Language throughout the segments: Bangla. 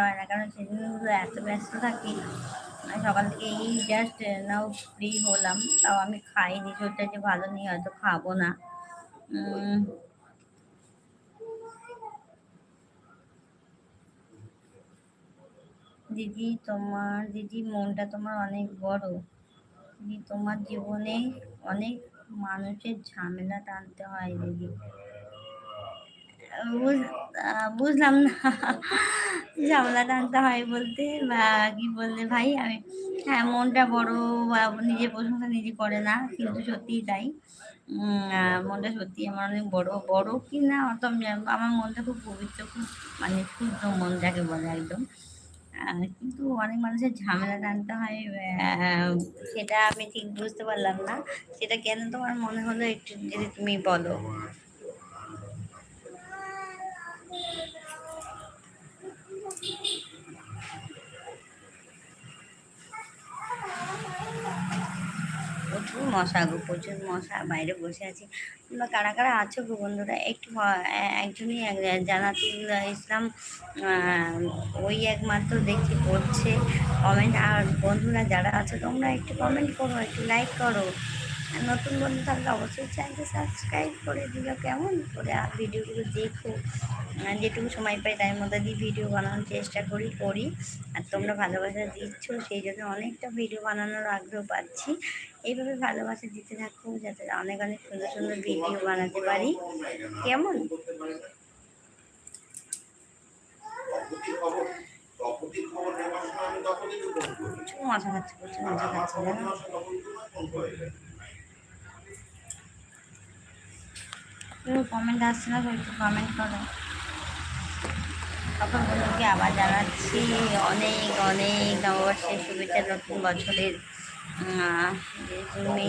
হয় না, কারণ সেদিনগুলো এত ব্যস্ত থাকি। সকাল থেকে এই জাস্ট নাও ফ্রি হলাম, তাও আমি খাইনি, শরীরটা যে ভালো নেই, হয়তো খাবো না। দিদি মনটা তোমার অনেক বড়। দিদি তোমার জীবনে অনেক মানুষের ঝামেলা টানতে হয় দিদি। বুঝলাম না। ঝামেলা টানতে হয় বলতে বা কি বললে ভাই? আমি হ্যাঁ, মনটা বড় বা নিজের প্রশংসা নিজে করে না, কিন্তু সত্যিই তাই। মনটা সত্যি আমার অনেক বড়। বড় কি না অত আমি আমার মনটা খুব পবিত্র, খুব মানে শুদ্ধ মন যাকে বলে একদম। কিন্তু অনেক মানুষের ঝামেলা টানতে হয়, সেটা আমি ঠিক বুঝতে পারলাম না। সেটা কেন তোমার মনে হলো একটু যদি তুমি বলো। প্রচুর মশা গো, প্রচুর মশা, বাইরে বসে আছি। তোমরা কারা কারা আছো গো বন্ধুরা? একটু একজনই জানাতুল ইসলাম, ওই একমাত্র দেখছি করছে কমেন্ট। আর বন্ধুরা যারা আছো তোমরা একটু কমেন্ট করো, একটু লাইক করো। আর নতুন বন্ধু থাকলে অবশ্যই চ্যানেলটা সাবস্ক্রাইব করে দিও, কেমন করে। আর ভিডিওগুলো দেখো, যেটুকু সময় পাই তার মধ্যে দিয়ে ভিডিও বানানোর চেষ্টা করি। আর তোমরা ভালোবাসা দিচ্ছ, সেই জন্য অনেকটা ভিডিও বানানোর আগ্রহ পাচ্ছি। এইভাবে ভালোবাসা দিতে থাকো, যাতে অনেক অনেক সুন্দর সুন্দর ভিডিও বানাতে পারি, কেমন? প্রচুর মজা খাচ্ছে, প্রচুর মজা খাচ্ছে, জানো? কমেন্ট আসছে না, একটু কমেন্ট করো। সকল বন্ধুকে আবার জানাচ্ছি অনেক অনেক নববর্ষের শুভেচ্ছা, নতুন বছরের। যে তুমি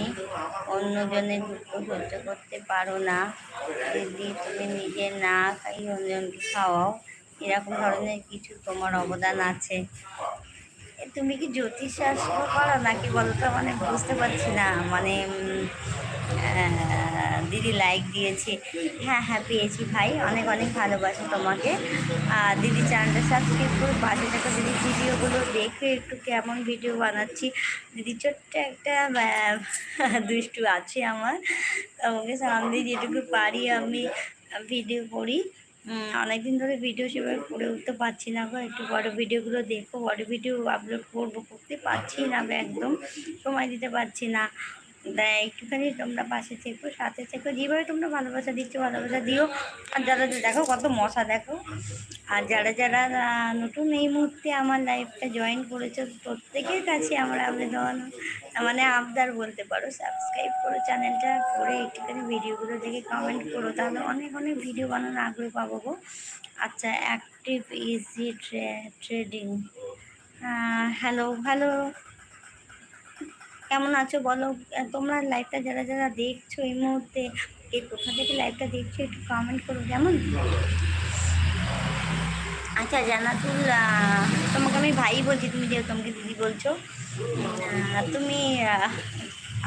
অন্যজনের দুঃখ সহ্য করতে পারো না দিদি, তুমি নিজে না খাই অন্যজনকে খাওয়াও, এরকম ধরনের কিছু তোমার অবদান আছে। তুমি কি জ্যোতিষ শাস্ত্র করো নাকি বলো তো? মানে বুঝতে পারছি না। মানে দিদি লাইক দিয়েছি, হ্যাঁ হ্যাঁ পেয়েছি ভাই, অনেক অনেক ভালোবাসি তোমাকে। দিদি চ্যানেলটা সাবস্ক্রাইব করে পাশে থাকা দিদি, ভিডিওগুলো দেখে একটু কেমন ভিডিও বানাচ্ছি। দিদি ছোট্ট একটা দুষ্টু আছে আমার, তোমাকে সামনে যেটুকু পারি আমি ভিডিও করি। অনেকদিন ধরে ভিডিও সেভাবে করে উঠতে পারছি না গো। একটু বড় ভিডিওগুলো দেখো, বড় ভিডিও আপলোড করতে পারছি না, একদম সময় দিতে পারছি না। তাই একটুখানি তোমরা পাশে থেকো, সাথে থেকো, যেভাবে তোমরা ভালোবাসা দিচ্ছ ভালোবাসা দিও। আর যারা দেখো কত মশা দেখো। আর যারা যারা নতুন এই মুহূর্তে আমার লাইফটা জয়েন করেছো, প্রত্যেকের কাছে আমার আবেদন, মানে আবদার বলতে পারো, সাবস্ক্রাইব করো চ্যানেলটা, করে একটুখানি ভিডিওগুলো দেখে কমেন্ট করো, তাহলে অনেক অনেক ভিডিও বানানোর আগ্রহ পাবো গো। আচ্ছা, active easy trading, hello hello, কেমন আছো বলো? তোমরা লাইভটা যারা যারা দেখছো এই মুহূর্তে, কে কোথা থেকে লাইভটা দেখছো একটু কমেন্ট করো, কেমন? আচ্ছা জান্নাতুল, তোমাকে আমি ভাই বলছি, তুমি যেহেতু তোমাকে দিদি বলছো। তুমি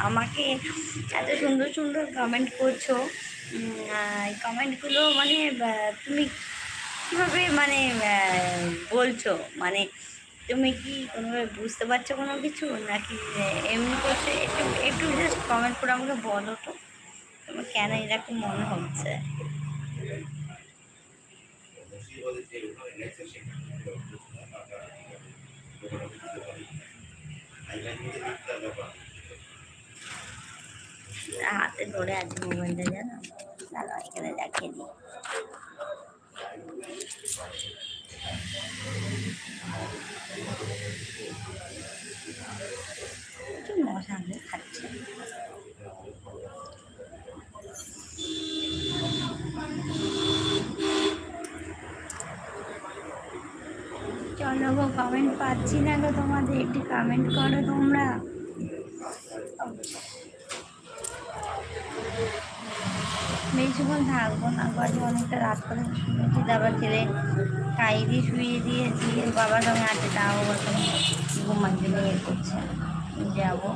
আমাকে এত সুন্দর সুন্দর কমেন্ট করছো, এই কমেন্টগুলো মানে তুমি কীভাবে মানে বলছো? মানে তুমি কি কোনোভাবে বুঝতে পারছো কোনো কিছু, নাকি এমনি করছে? একটু একটু জাস্ট কমেন্ট করে আমাকে বলো তো, তোমার কেন এরকম মনে হচ্ছে? হাতে ধরে আছে মোবাইলটা, জানো? দাঁড়াও এখানে দেখিয়ে দিই। প্রচুর মশা খাচ্ছে। চলো গো, কমেন্ট পাচ্ছি না গো তোমাদের, একটু কমেন্ট করো তোমরা। বেশিক্ষণ থাকবো না, আজ অনেকটা রাত করে শুনেছি, তারপর ছেলে খাইয়ে দিয়ে শুয়ে দিয়েছি, বাবার সঙ্গে আছে, তাও বলতাম ঘুমার জন্য ইয়ে করছে, যাবো।